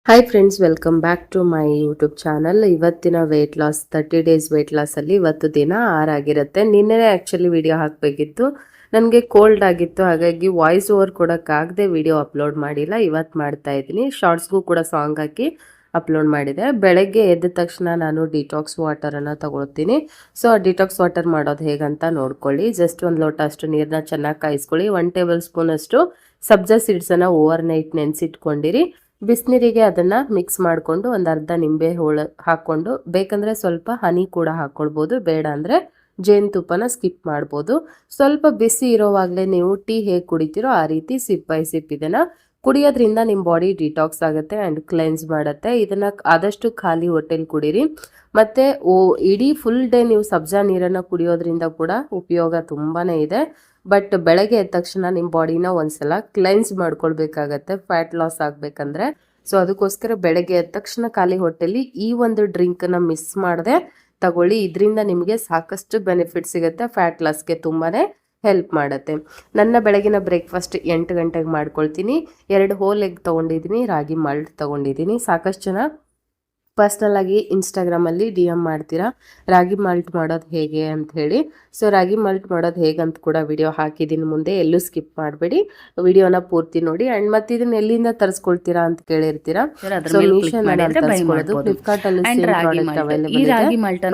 Hi friends, welcome back to my YouTube channel. ಇವತ್ತಿನ weight loss 30 days weight ಲಾಸಲ್ಲಿ ಇವತ್ತು ದಿನ 6 ಆಗಿರುತ್ತೆ. ನಿನ್ನೆ ಆ್ಯಕ್ಚುಲಿ ವಿಡಿಯೋ ಹಾಕಬೇಕಿತ್ತು, ನನಗೆ ಕೋಲ್ಡ್ ಆಗಿತ್ತು, ಹಾಗಾಗಿ ವಾಯ್ಸ್ ಓವರ್ ಕೊಡೋಕ್ಕಾಗದೆ ವಿಡಿಯೋ ಅಪ್ಲೋಡ್ ಮಾಡಿಲ್ಲ. ಇವತ್ತು ಮಾಡ್ತಾ ಇದ್ದೀನಿ. ಶಾರ್ಟ್ಸ್ಗೂ ಕೂಡ ಸಾಂಗ್ ಹಾಕಿ ಅಪ್ಲೋಡ್ ಮಾಡಿದೆ. ಬೆಳಗ್ಗೆ ಎದ್ದ ತಕ್ಷಣ ನಾನು ಡಿಟಾಕ್ಸ್ ವಾಟರನ್ನು ತಗೊಳ್ತೀನಿ. ಸೊ ಆ ಡಿಟಾಕ್ಸ್ ವಾಟರ್ ಮಾಡೋದು ಹೇಗಂತ ನೋಡ್ಕೊಳ್ಳಿ. ಜಸ್ಟ್ ಒಂದು ಲೋಟ ಅಷ್ಟು ನೀರನ್ನ ಚೆನ್ನಾಗಿ ಕಾಯಿಸ್ಕೊಳ್ಳಿ. 1 ಟೇಬಲ್ ಸ್ಪೂನ್ ಅಷ್ಟು ಸಬ್ಜಾ ಸೀಡ್ಸನ್ನು ಓವರ್ ನೈಟ್ ನೆನೆಸಿಟ್ಕೊಂಡಿರಿ. ಬಿಸಿನೀರಿಗೆ ಅದನ್ನು ಮಿಕ್ಸ್ ಮಾಡಿಕೊಂಡು ಒಂದು ಅರ್ಧ ನಿಂಬೆ ಹೋಳು ಹಾಕ್ಕೊಂಡು, ಬೇಕಂದರೆ ಸ್ವಲ್ಪ ಹನಿ ಕೂಡ ಹಾಕ್ಕೊಳ್ಬೋದು, ಬೇಡ ಅಂದರೆ ಜೇನುತುಪ್ಪನ ಸ್ಕಿಪ್ ಮಾಡ್ಬೋದು. ಸ್ವಲ್ಪ ಬಿಸಿ ಇರೋವಾಗಲೇ ನೀವು ಟೀ ಹೇಗೆ ಕುಡಿತೀರೋ ಆ ರೀತಿ ಸಿಪ್ ಬೈ ಸಿಪ್ ಇದನ್ನು ಕುಡಿಯೋದ್ರಿಂದ ನಿಮ್ಮ ಬಾಡಿ ಡಿಟಾಕ್ಸ್ ಆಗುತ್ತೆ ಆ್ಯಂಡ್ ಕ್ಲೆನ್ಸ್ ಮಾಡುತ್ತೆ. ಇದನ್ನು ಆದಷ್ಟು ಖಾಲಿ ಹೊಟ್ಟೆಲಿ ಕುಡೀರಿ. ಮತ್ತು ಇಡೀ ಫುಲ್ ಡೇ ನೀವು ಸಬ್ಜಾ ನೀರನ್ನು ಕುಡಿಯೋದ್ರಿಂದ ಕೂಡ ಉಪಯೋಗ ತುಂಬಾ ಇದೆ. ಬಟ್ ಬೆಳಗ್ಗೆ ಎದ್ದ ತಕ್ಷಣ ನಿಮ್ಮ ಬಾಡಿನ ಒಂದ್ಸಲ ಕ್ಲೆನ್ಸ್ ಮಾಡ್ಕೊಳ್ಬೇಕಾಗತ್ತೆ ಫ್ಯಾಟ್ ಲಾಸ್ ಆಗಬೇಕಂದ್ರೆ. ಸೊ ಅದಕ್ಕೋಸ್ಕರ ಬೆಳಗ್ಗೆ ಎದ್ದ ತಕ್ಷಣ ಖಾಲಿ ಹೊಟ್ಟೆಲಿ ಈ ಒಂದು ಡ್ರಿಂಕನ್ನು ಮಿಸ್ ಮಾಡದೆ ತಗೊಳ್ಳಿ. ಇದರಿಂದ ನಿಮಗೆ ಸಾಕಷ್ಟು ಬೆನಿಫಿಟ್ ಸಿಗುತ್ತೆ. ಫ್ಯಾಟ್ ಲಾಸ್ಗೆ ತುಂಬಾ ಹೆಲ್ಪ್ ಮಾಡುತ್ತೆ. ನನ್ನ ಬೆಳಗಿನ ಬ್ರೇಕ್ಫಾಸ್ಟ್ 8 ಗಂಟೆಗೆ ಮಾಡ್ಕೊಳ್ತೀನಿ. 2 ಹೋಲ್ ಎಗ್ ತೊಗೊಂಡಿದ್ದೀನಿ, ರಾಗಿ ಮಾಲ್ಟ್ ತೊಗೊಂಡಿದ್ದೀನಿ. ಸಾಕಷ್ಟು ಜನ ಪರ್ಸ್ನಲ್ ಆಗಿ ಇನ್ಸ್ಟಾಗ್ರಾಮಲ್ಲಿ DM ಮಾಡ್ತೀರಾ ರಾಗಿ ಮಾಲ್ಟ್ ಮಾಡೋದು ಹೇಗೆ ಅಂತ ಹೇಳಿ. ಸೊ ರಾಗಿ ಮಾಲ್ಟ್ ಮಾಡೋದು ಹೇಗಂತ ಕೂಡ ವಿಡಿಯೋ ಹಾಕಿದ್ದೀನಿ ಮುಂದೆ, ಎಲ್ಲೂ ಸ್ಕಿಪ್ ಮಾಡಬೇಡಿ, ವಿಡಿಯೋನ ಪೂರ್ತಿ ನೋಡಿ. ಆ್ಯಂಡ್ ಮತ್ತೆ ಇದನ್ನ ಎಲ್ಲಿಂದ ತರಿಸ್ಕೊಳ್ತೀರಾ ಅಂತ ಕೇಳಿರ್ತೀರಾ. ಸೊ ಮೀಶೋನಲ್ಲಿ ತರಿಸ್ಕೊಳ್ಳೋದು, ಫ್ಲಿಪ್ಕಾರ್ಟಲ್ಲಿ ಸೇಮ್ ಪ್ರಾಡಕ್ಟ್ ಅವೈಲೇಬಲ್ ಇದೆ.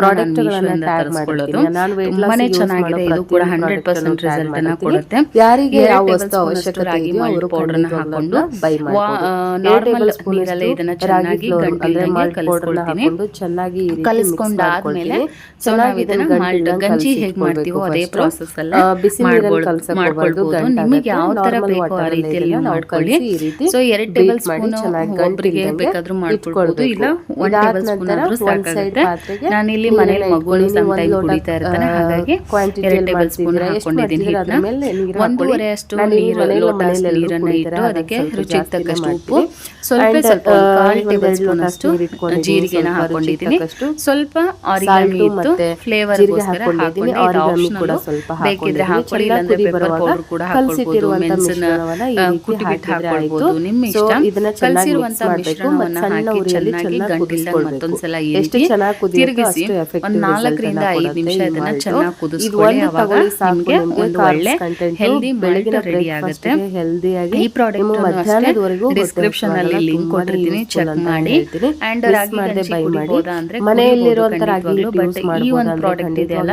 ಪ್ರಾಡಕ್ಟ್ಗಳನ್ನು ಟ್ಯಾಗ್ ಮಾಡಿರ್ತೀನಿ. ನಾನು ವೆಯ್ಟ್ ಲಾಸ್ ಯಾರಿಗೆ ಯಾವ ವಸ್ತು ಅವಶ್ಯಕತೆ ಇದೆಯೋ ಅವರು ಖಂಡಿತವಾಗ್ಲೂ ಬೈ ಮಾಡ್ಬೋದು. 2 ಟೇಬಲ್ ಸ್ಪೂನ್ ರಾಗಿ ಫ್ಲೋರ್ ಅಂದ್ರೆ ಮಾಲ್ಟ್ ಪೌಡರ್ನ ಹಾಕೊಂಡು ಚೆನ್ನಾಗಿ ಕಲಿಸ್ಕೊಂಡಾದ್ಮೇಲೆ ಗಂಜಿ ಹೇಗೆ ಮಾಡ್ತೀವೋ ಅದೇ ಪ್ರಾಸೆಸ್ ಅಲ್ಲೇ ಬಿಸಿ ನೀರಲ್ಲಿ ಕಲಸಕ್ಕೆ ಹೋಗಬಾರ್ದು. ನಿಮಗೆ ಯಾವ ತರ ಬೇಕೋ ಆ ರೀತಿಯಲ್ಲಿ ಮಾಡ್ಕೊಳ್ಳಿ. ಸೊ 2 ಟೇಬಲ್ ಸ್ಪೂನ್ ಒಬ್ಬರಿಗೆ ಬೇಕಾದ್ರೂ ಮಾಡ್ಕೊಳ್ಬಹುದು, ಇಲ್ಲ 1 ಟೇಬಲ್ ಸ್ಪೂನ್ ಆದ್ರೂ ಸಾಕಾಗುತ್ತೆ. ನಾನಿಲ್ಲಿ ಮನೇಲಿ ಮಗುನು ಸಮ್ ಟೈಮ್ ಕುಡಿತಾ ಇರ್ತಾನೆ, ಹಾಗಾಗಿ 2 ಟೇಬಲ್ ಸ್ಪೂನ್ ಹಾಕೊಂಡಿದ್ದೀನಿ. ಹಿಟ್ಟನ್ನ 1.5 ಅಷ್ಟು ಲೋಟ ನೀರನ್ನ ಇಟ್ಟು ಅದಕ್ಕೆ ರುಚಿಗೆ ತಕ್ಕಷ್ಟು ಉಪ್ಪು, ಸ್ವಲ್ಪ 1/4 ಟೇಬಲ್ ಸ್ಪೂನ್ ಅಷ್ಟು ಜೀರಿಗೆನ ಹಾಕೊಂಡಿದ್ದೀನಿ. ಸ್ವಲ್ಪ ಆರಿಗಾನೋ ಇತ್ತು ಫ್ಲೇವರ್ಗೋಸ್ಕರ ಹಾಕೊಂಡಿದ್ದೀನಿ. ಇದು ಆಪ್ಷನಲ್, ಬೇಕಿದ್ರೆ ಹಾಕೊಳ್ಳಿ, ಇಲ್ಲಾಂದ್ರೆ ಪೆಪ್ಪರ್ ಪೌಡರ್ ಕೂಡ ಹಾಕೊಳ್ಬಹುದು, ಮೆಣಸನ್ನ ಕುಟ್ಟಿಬಿಟ್ಟು ಹಾಕೊಳ್ಬಹುದು, ನಿಮ್ಮ ಇಷ್ಟ. ಕಲಸಿರುವಂತ ಮಿಶ್ರಣವನ್ನ ಹಾಕಿ ಚೆನ್ನಾಗಿ ಗಂಟಿಲ್ದಂಗೆ ಮತ್ತೊಂದ್ಸಲ ಈ ರೀತಿ ತಿರುಗಿಸಿ 4 ರಿಂದ 5 ನಿಮಿಷ ಇದನ್ನ ಚೆನ್ನಾಗಿ ಕುದಿಸ್ಕೊಳ್ಳಿ. ಅವಾಗ ನಿಮ್ಗೆ ಒಂದು ಒಳ್ಳೆ ಹೆಲ್ದಿ ಮಾಲ್ಟ್ ರೆಡಿ ಆಗುತ್ತೆ. ಈ ಪ್ರಾಡಕ್ಟ್ ಡಿಸ್ಕ್ರಿಪ್ಷನ್ ಅಲ್ಲಿ ಲಿಂಕ್ ಕೊಟ್ಟಿರ್ತೀನಿ, ಚೆಕ್ ಮಾಡಿ. ಅಂಡ್ ರಾಗಿ ಗಂಜಿ ಕುಡಿಬೋದಾ ಅಂದ್ರೆ ಖಂಡಿತವಾಗ್ಲೂ, ಬಟ್ ಈ ಒಂದು ಪ್ರಾಡಕ್ಟ್ ಇದೆಯಲ್ಲ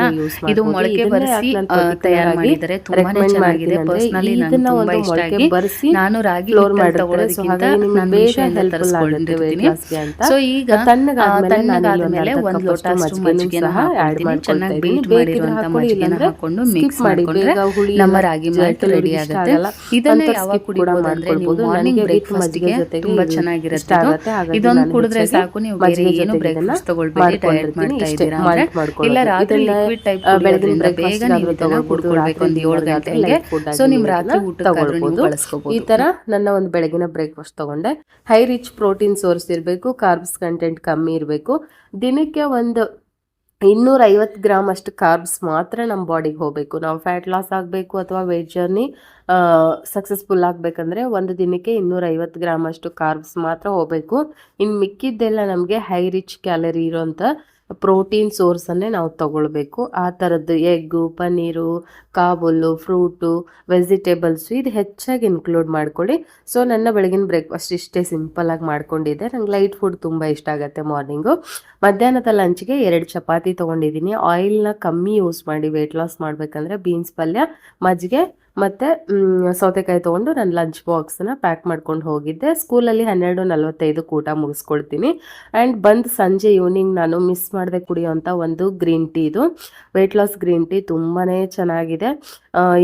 ಇದು ಮೊಳಕೆ ಬರಿಸಿ ತಯಾರು ಮಾಡಿದರೆ ತುಂಬಾನೇ ಚೆನ್ನಾಗಿದೆ. ಪರ್ಸನಲಿ ನನಗೆ ತುಂಬಾ ಇಷ್ಟ ಆಗಿ ನಾನು ರಾಗಿ ತಗೊಳ್ಳೋದಕ್ಕಿಂತ ನಾನು ಮೀಶೋದಿಂದ ತರಿಸ್ಕೊಂಡಿರ್ತೀನಿ. ಸೊ ಈಗ ತಣ್ಣಗಾದ್ಮೇಲೆ 1 ಲೋಟ ಅಷ್ಟು ಮಜ್ಜಿಗೆನ ಹಾಕ್ತೀನಿ. ಚೆನ್ನಾಗಿ ಬೀಟ್ ಮಾಡಿರುವಂತ ಮಜ್ಜಿಗೆನ ಹಾಕೊಂಡು ಮಿಕ್ಸ್ ಮಾಡಿಕೊಂಡ್ರೆ ನಮ್ಮ ರಾಗಿ ಮಾಲ್ಟ್ ರೆಡಿ ಆಗುತ್ತೆ. ಇದನ್ನ ಯಾವಾಗ ಕುಡಿಬಹುದು ಅಂದ್ರೆ ನೀವು ಮಾರ್ನಿಂಗ್ ಬ್ರೇಕ್ಫಾಸ್ಟ್ ಗೆ ತುಂಬಾ ಚೆನ್ನಾಗಿರುತ್ತೆ. ಇದೊಂದು ಕುಡಿದ್ರೆ ಸಾಕು, ನೀವು ಬೇರೆ ಏನು ಬ್ರೇಕ್ಫಾಸ್ಟ್ ತಗೊಳ್ಬೇಡಿ, ಡಯಟ್ ಮಾಡ್ತಾ ಇದ್ದೀರಾ ಅಂದ್ರೆ. ಇಲ್ಲ ರಾತ್ರಿ ಲಿಕ್ವಿಡ್ ಟೈಪ್ ಕುಡಿಯೋದ್ರಿಂದ ಬೇಗ ನೀವು ಇದನ್ನ ಕುಡ್ಕೊಳ್ಬೇಕು ಒಂದು 7 ಗಂಟೆಗೆ. ಸೊ ನಿಮ್ ರಾತ್ರಿ ಊಟಕ್ಕಾದ್ರೂ ನೀವು ಬಳಸ್ಕೋಬಹುದು. ಈ ತರ ನನ್ನ ಒಂದು ಬೆಳಗಿನ ಬ್ರೇಕ್ಫಾಸ್ಟ್ ತಗೊಂಡೆ. ಹೈ ರಿಚ್ ಪ್ರೋಟೀನ್ ಸೋರ್ಸ್ ಇರಬೇಕು, ಕಾರ್ಬ್ಸ್ ಕಂಟೆಂಟ್ ಕಮ್ಮಿ ಇರಬೇಕು. ದಿನಕ್ಕೆ ಒಂದು 250 ಗ್ರಾಮ್ ಅಷ್ಟು ಕಾರ್ಬ್ಸ್ ಮಾತ್ರ ನಮ್ಮ ಬಾಡಿಗೆ ಹೋಗಬೇಕು. ನಾವು ಫ್ಯಾಟ್ ಲಾಸ್ ಆಗಬೇಕು ಅಥವಾ ವೆಯ್ಟ್ ಜರ್ನಿ ಸಕ್ಸಸ್ಫುಲ್ ಆಗಬೇಕಂದ್ರೆ ಒಂದು ದಿನಕ್ಕೆ 250 ಗ್ರಾಮ್ ಅಷ್ಟು ಕಾರ್ಬ್ಸ್ ಮಾತ್ರ ಹೋಗಬೇಕು. ಇನ್ನು ಮಿಕ್ಕಿದ್ದೆಲ್ಲ ನಮಗೆ ಹೈ ರಿಚ್ ಕ್ಯಾಲರಿ ಇರೋಂಥ ಪ್ರೋಟೀನ್ ಸೋರ್ಸನ್ನೇ ನಾವು ತಗೊಳ್ಬೇಕು. ಆ ಥರದ್ದು ಎಗ್ಗು, ಪನ್ನೀರು, ಕಾಬೂಲು, ಫ್ರೂಟು, ವೆಜಿಟೇಬಲ್ಸು ಇದು ಹೆಚ್ಚಾಗಿ ಇನ್ಕ್ಲೂಡ್ ಮಾಡ್ಕೊಳ್ಳಿ. ಸೊ ನನ್ನ ಬೆಳಗಿನ ಬ್ರೇಕ್ಫಾಸ್ಟ್ ಇಷ್ಟೇ ಸಿಂಪಲ್ಲಾಗಿ ಮಾಡ್ಕೊಂಡಿದ್ದೆ. ನಂಗೆ ಲೈಟ್ ಫುಡ್ ತುಂಬ ಇಷ್ಟ ಆಗುತ್ತೆ ಮಾರ್ನಿಂಗು. ಮಧ್ಯಾಹ್ನದ ಲಂಚ್ಗೆ 2 ಚಪಾತಿ ತೊಗೊಂಡಿದ್ದೀನಿ. ಆಯಿಲ್ನ ಕಮ್ಮಿ ಯೂಸ್ ಮಾಡಿ ವೆಯ್ಟ್ ಲಾಸ್ ಮಾಡಬೇಕಂದ್ರೆ ಬೀನ್ಸ್ ಪಲ್ಯ, ಮಜ್ಜಿಗೆ ಮತ್ತು ಸೌತೆಕಾಯಿ ತೊಗೊಂಡು ನಾನು ಲಂಚ್ ಬಾಕ್ಸನ್ನ ಪ್ಯಾಕ್ ಮಾಡ್ಕೊಂಡು ಹೋಗಿದ್ದೆ. ಸ್ಕೂಲಲ್ಲಿ 12:45 ಊಟ ಮುಗಿಸ್ಕೊಳ್ತೀನಿ. ಆ್ಯಂಡ್ ಬಂದು ಸಂಜೆ ಈವ್ನಿಂಗ್ ನಾನು ಮಿಸ್ ಮಾಡದೆ ಕುಡಿಯೋಂಥ ಒಂದು ಗ್ರೀನ್ ಟೀ, ಇದು ವೆಯ್ಟ್ ಲಾಸ್ ಗ್ರೀನ್ ಟೀ ತುಂಬಾ ಚೆನ್ನಾಗಿದೆ.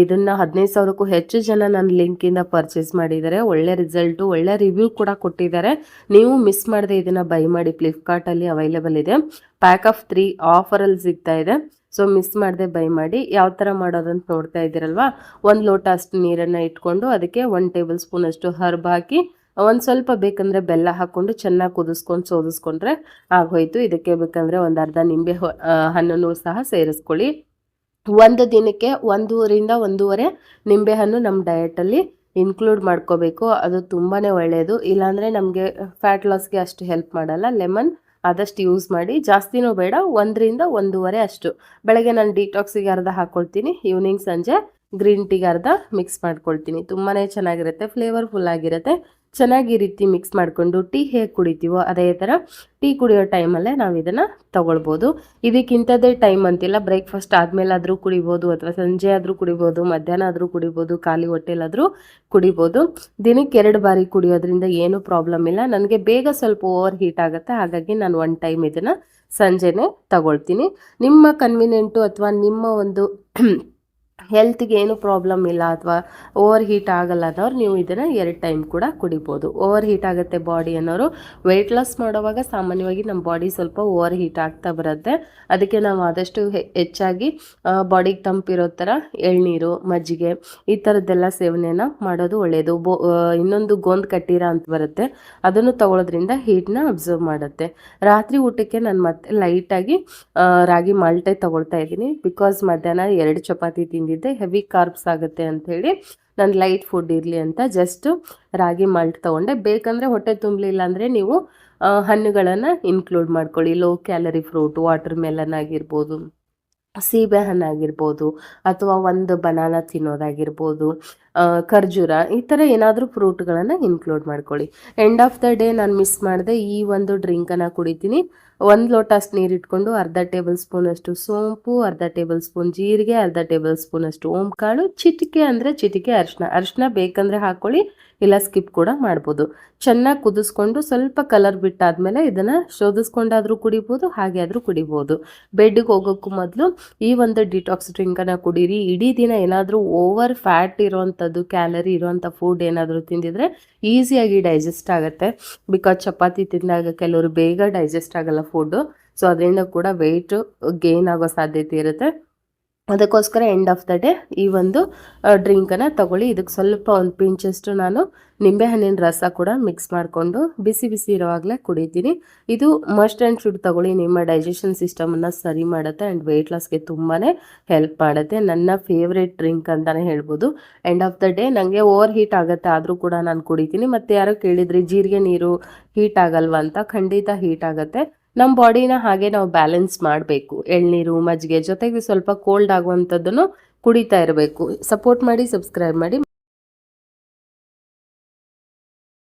ಇದನ್ನು 15,000ಕ್ಕೂ ಹೆಚ್ಚು ಜನ ನನ್ನ ಲಿಂಕಿಂದ ಪರ್ಚೇಸ್ ಮಾಡಿದ್ದಾರೆ. ಒಳ್ಳೆ ರಿಸಲ್ಟು, ಒಳ್ಳೆ ರಿವ್ಯೂ ಕೂಡ ಕೊಟ್ಟಿದ್ದಾರೆ. ನೀವು ಮಿಸ್ ಮಾಡದೆ ಇದನ್ನು ಬೈ ಮಾಡಿ. ಫ್ಲಿಪ್ಕಾರ್ಟಲ್ಲಿ ಅವೈಲೇಬಲ್ ಇದೆ, ಪ್ಯಾಕ್ ಆಫ್ 3 ಆಫರಲ್ಲಿ ಸಿಗ್ತಾ ಇದೆ. ಸೊ ಮಿಸ್ ಮಾಡದೆ ಬೈ ಮಾಡಿ. ಯಾವ ಥರ ಮಾಡೋದಂತ ನೋಡ್ತಾ ಇದ್ದೀರಲ್ವಾ. 1 ಲೋಟ ಅಷ್ಟು ನೀರನ್ನು ಇಟ್ಕೊಂಡು ಅದಕ್ಕೆ 1 ಟೇಬಲ್ ಸ್ಪೂನ್ ಅಷ್ಟು ಹರ್ಬ್ ಹಾಕಿ ಒಂದು ಸ್ವಲ್ಪ ಬೇಕಂದರೆ ಬೆಲ್ಲ ಹಾಕ್ಕೊಂಡು ಚೆನ್ನಾಗಿ ಕುದಿಸ್ಕೊಂಡು ಸೋದಿಸ್ಕೊಂಡ್ರೆ ಆಗೋಯ್ತು. ಇದಕ್ಕೆ ಬೇಕಂದರೆ ಒಂದು ಅರ್ಧ ನಿಂಬೆ ಹಣ್ಣನ್ನು ಸಹ ಸೇರಿಸ್ಕೊಳ್ಳಿ. ಒಂದು ದಿನಕ್ಕೆ 1 ರಿಂದ 1.5 ನಿಂಬೆಹಣ್ಣು ನಮ್ಮ ಡಯಟಲ್ಲಿ ಇನ್ಕ್ಲೂಡ್ ಮಾಡ್ಕೋಬೇಕು, ಅದು ತುಂಬಾ ಒಳ್ಳೆಯದು. ಇಲ್ಲಾಂದರೆ ನಮಗೆ ಫ್ಯಾಟ್ ಲಾಸ್ಗೆ ಅಷ್ಟು ಹೆಲ್ಪ್ ಮಾಡಲ್ಲ. ಲೆಮನ್ ಆದಷ್ಟು ಯೂಸ್ ಮಾಡಿ, ಜಾಸ್ತಿನೂ ಬೇಡ, 1ರಿಂದ 1.5 ಅಷ್ಟು. ಬೆಳಗ್ಗೆ ನಾನು ಡಿಟಾಕ್ಸಿಗೆ ಅರ್ಧ ಹಾಕ್ಕೊಳ್ತೀನಿ, ಈವ್ನಿಂಗ್ ಸಂಜೆ ಗ್ರೀನ್ ಟೀಗೆ ಅರ್ಧ ಮಿಕ್ಸ್ ಮಾಡ್ಕೊಳ್ತೀನಿ. ತುಂಬಾ ಚೆನ್ನಾಗಿರುತ್ತೆ, ಫ್ಲೇವರ್ಫುಲ್ ಆಗಿರುತ್ತೆ. ಚೆನ್ನಾಗಿ ಈ ರೀತಿ ಮಿಕ್ಸ್ ಮಾಡಿಕೊಂಡು ಟೀ ಹೇಗೆ ಕುಡಿತೀವೋ ಅದೇ ಥರ ಟೀ ಕುಡಿಯೋ ಟೈಮಲ್ಲೇ ನಾವು ಇದನ್ನು ತಗೊಳ್ಬೋದು. ಇದಕ್ಕಿಂಥದ್ದೇ ಟೈಮ್ ಅಂತಿಲ್ಲ, ಬ್ರೇಕ್ಫಾಸ್ಟ್ ಆದಮೇಲಾದರೂ ಕುಡಿಬೋದು, ಅಥವಾ ಸಂಜೆ ಆದರೂ ಕುಡಿಬೋದು, ಮಧ್ಯಾಹ್ನ ಆದರೂ ಕುಡಿಬೋದು, ಖಾಲಿ ಹೊಟ್ಟೆಲಾದರೂ ಕುಡಿಬೋದು. ದಿನಕ್ಕೆ 2 ಬಾರಿ ಕುಡಿಯೋದ್ರಿಂದ ಏನೂ ಪ್ರಾಬ್ಲಮ್ ಇಲ್ಲ. ನನಗೆ ಬೇಗ ಸ್ವಲ್ಪ ಓವರ್ ಹೀಟ್ ಆಗುತ್ತೆ, ಹಾಗಾಗಿ ನಾನು 1 ಟೈಮ್ ಇದನ್ನು ಸಂಜೆನೇ ತಗೊಳ್ತೀನಿ. ನಿಮ್ಮ ಕನ್ವಿನಿಯೆಂಟು ಅಥವಾ ನಿಮ್ಮ ಒಂದು ಹೆಲ್ತ್ಗೆ ಏನು ಪ್ರಾಬ್ಲಮ್ ಇಲ್ಲ ಅಥವಾ ಓವರ್ ಹೀಟ್ ಆಗಲ್ಲ ಅನ್ನೋರು ನೀವು ಇದನ್ನು 2 ಟೈಮ್ ಕೂಡ ಕುಡಿಬೋದು. ಓವರ್ ಹೀಟ್ ಆಗುತ್ತೆ ಬಾಡಿ ಅನ್ನೋರು ವೆಯ್ಟ್ ಲಾಸ್ ಮಾಡುವಾಗ ಸಾಮಾನ್ಯವಾಗಿ ನಮ್ಮ ಬಾಡಿ ಸ್ವಲ್ಪ ಓವರ್ ಹೀಟ್ ಆಗ್ತಾ ಬರುತ್ತೆ. ಅದಕ್ಕೆ ನಾವು ಆದಷ್ಟು ಹೆಚ್ಚಾಗಿ ಬಾಡಿಗೆ ತಂಪಿರೋ ಥರ ಎಳ್ನೀರು, ಮಜ್ಜಿಗೆ ಈ ಥರದ್ದೆಲ್ಲ ಸೇವನೆಯನ್ನು ಮಾಡೋದು ಒಳ್ಳೆಯದು. ಇನ್ನೊಂದು ಗೋಂದ್ ಕಟ್ಟೀರ ಅಂತ ಬರುತ್ತೆ, ಅದನ್ನು ತಗೊಳ್ಳೋದ್ರಿಂದ ಹೀಟ್ನ ಅಬ್ಸರ್ವ್ ಮಾಡುತ್ತೆ. ರಾತ್ರಿ ಊಟಕ್ಕೆ ನಾನು ಮತ್ತೆ ಲೈಟಾಗಿ ರಾಗಿ ಮಾಲ್ಟೆ ತಗೊಳ್ತಾ ಇದ್ದೀನಿ, ಬಿಕಾಸ್ ಮಧ್ಯಾಹ್ನ 2 ಚಪಾತಿ ತಿಂದಿದ್ದೆ, ಹೆವಿ ಕಾರ್ಬ್ಸ್ ಆಗುತ್ತೆ ಅಂಥೇಳಿ ನಾನು ಲೈಟ್ ಫುಡ್ ಇರಲಿ ಅಂತ ಜಸ್ಟ್ ರಾಗಿ ಮಾಲ್ಟ್ ತೊಗೊಂಡೆ. ಬೇಕಂದರೆ ಹೊಟ್ಟೆ ತುಂಬಲಿಲ್ಲ ಅಂದರೆ ನೀವು ಹಣ್ಣುಗಳನ್ನು ಇನ್ಕ್ಲೂಡ್ ಮಾಡ್ಕೊಳ್ಳಿ. Low calorie fruit, water melon ಆಗಿರ್ಬೋದು, ಸೀಬೆ ಹಣ್ಣಾಗಿರ್ಬೋದು, ಅಥವಾ ಒಂದು ಬನಾನಾ ತಿನ್ನೋದಾಗಿರ್ಬೋದು, ಖರ್ಜೂರ, ಈ ಥರ ಏನಾದರೂ ಫ್ರೂಟ್ಗಳನ್ನು ಇನ್ಕ್ಲೂಡ್ ಮಾಡ್ಕೊಳ್ಳಿ. ಎಂಡ್ ಆಫ್ ದ ಡೇ ನಾನು ಮಿಸ್ ಮಾಡಿದೆ, ಈ ಒಂದು ಡ್ರಿಂಕನ್ನು ಕುಡಿತೀನಿ. 1 ಲೋಟ ಅಷ್ಟು ನೀರು ಇಟ್ಕೊಂಡು ಅರ್ಧ ಟೇಬಲ್ ಸ್ಪೂನ್ ಅಷ್ಟು ಸೋಂಪು, ಅರ್ಧ ಟೇಬಲ್ ಸ್ಪೂನ್ ಜೀರಿಗೆ, ಅರ್ಧ ಟೇಬಲ್ ಸ್ಪೂನ್ ಅಷ್ಟು ಓಂಕಾಳು, ಚಿಟಿಕೆ ಅಂದರೆ ಚಿಟಿಕೆ ಅರಿಶಿನ ಬೇಕಂದರೆ ಹಾಕ್ಕೊಳ್ಳಿ, ಇಲ್ಲ ಸ್ಕಿಪ್ ಕೂಡ ಮಾಡ್ಬೋದು. ಚೆನ್ನಾಗಿ ಕುದಿಸ್ಕೊಂಡು ಸ್ವಲ್ಪ ಕಲರ್ ಬಿಟ್ಟಾದಮೇಲೆ ಇದನ್ನು ಶೋಧಿಸ್ಕೊಂಡಾದರೂ ಕುಡಿಬೋದು, ಹಾಗೆ ಆದರೂ ಕುಡಿಬೋದು. ಬೆಡ್ಗೆ ಹೋಗೋಕ್ಕೂ ಮೊದಲು ಈ ಒಂದು ಡಿಟಾಕ್ಸ್ ಡ್ರಿಂಕನ್ನು ಕುಡೀರಿ. ಇಡೀ ದಿನ ಏನಾದರೂ ಓವರ್ ಫ್ಯಾಟ್ ಇರೋವಂಥದ್ದು, ಕ್ಯಾಲರಿ ಇರೋವಂಥ ಫುಡ್ ಏನಾದರೂ ತಿಂದಿದ್ರೆ ಈಸಿಯಾಗಿ ಡೈಜೆಸ್ಟ್ ಆಗುತ್ತೆ. ಬಿಕಾಸ್ ಚಪಾತಿ ತಿಂದಾಗ ಕೆಲವರು ಬೇಗ ಡೈಜೆಸ್ಟ್ ಆಗಲ್ಲ ಫುಡ್ಡು, ಸೊ ಅದರಿಂದ ಕೂಡ ವೆಯ್ಟು ಗೇನ್ ಆಗೋ ಸಾಧ್ಯತೆ ಇರುತ್ತೆ. ಅದಕ್ಕೋಸ್ಕರ ಎಂಡ್ ಆಫ್ ದ ಡೇ ಈ ಒಂದು ಡ್ರಿಂಕನ್ನು ತಗೊಳ್ಳಿ. ಇದಕ್ಕೆ ಸ್ವಲ್ಪ ಒಂದು ಪಿಂಚಷ್ಟು ನಾನು ನಿಂಬೆಹಣ್ಣಿನ ರಸ ಕೂಡ ಮಿಕ್ಸ್ ಮಾಡಿಕೊಂಡು ಬಿಸಿ ಬಿಸಿ ಇರುವಾಗಲೇ ಕುಡಿತೀನಿ. ಇದು ಮಸ್ಟ್ ಆ್ಯಂಡ್ ಶುಡ್ ತಗೊಳ್ಳಿ, ನಿಮ್ಮ ಡೈಜೆಷನ್ ಸಿಸ್ಟಮನ್ನು ಸರಿ ಮಾಡುತ್ತೆ ಆ್ಯಂಡ್ ವೆಯ್ಟ್ ಲಾಸ್ಗೆ ತುಂಬಾ ಹೆಲ್ಪ್ ಮಾಡುತ್ತೆ. ನನ್ನ ಫೇವ್ರೇಟ್ ಡ್ರಿಂಕ್ ಅಂತಲೇ ಹೇಳ್ಬೋದು. ಎಂಡ್ ಆಫ್ ದ ಡೇ ನನಗೆ ಓವರ್ ಹೀಟ್ ಆಗುತ್ತೆ, ಆದರೂ ಕೂಡ ನಾನು ಕುಡಿತೀನಿ. ಮತ್ತು ಯಾರೋ ಕೇಳಿದ್ರಿ ಜೀರಿಗೆ ನೀರು ಹೀಟ್ ಆಗಲ್ವಾ ಅಂತ, ಖಂಡಿತ ಹೀಟ್ ಆಗುತ್ತೆ. ನಮ್ಮ ಬಾಡಿನ ಹಾಗೆ ನಾವು ಬ್ಯಾಲೆನ್ಸ್ ಮಾಡಬೇಕು. ಎಳ್ನೀರು, ಮಜ್ಜಿಗೆ ಜೊತೆಗೆ ಸ್ವಲ್ಪ ಕೋಲ್ಡ್ ಆಗುವಂಥದ್ದನ್ನು ಕುಡಿತಾ ಇರಬೇಕು. ಸಪೋರ್ಟ್ ಮಾಡಿ, ಸಬ್ಸ್ಕ್ರೈಬ್ ಮಾಡಿ.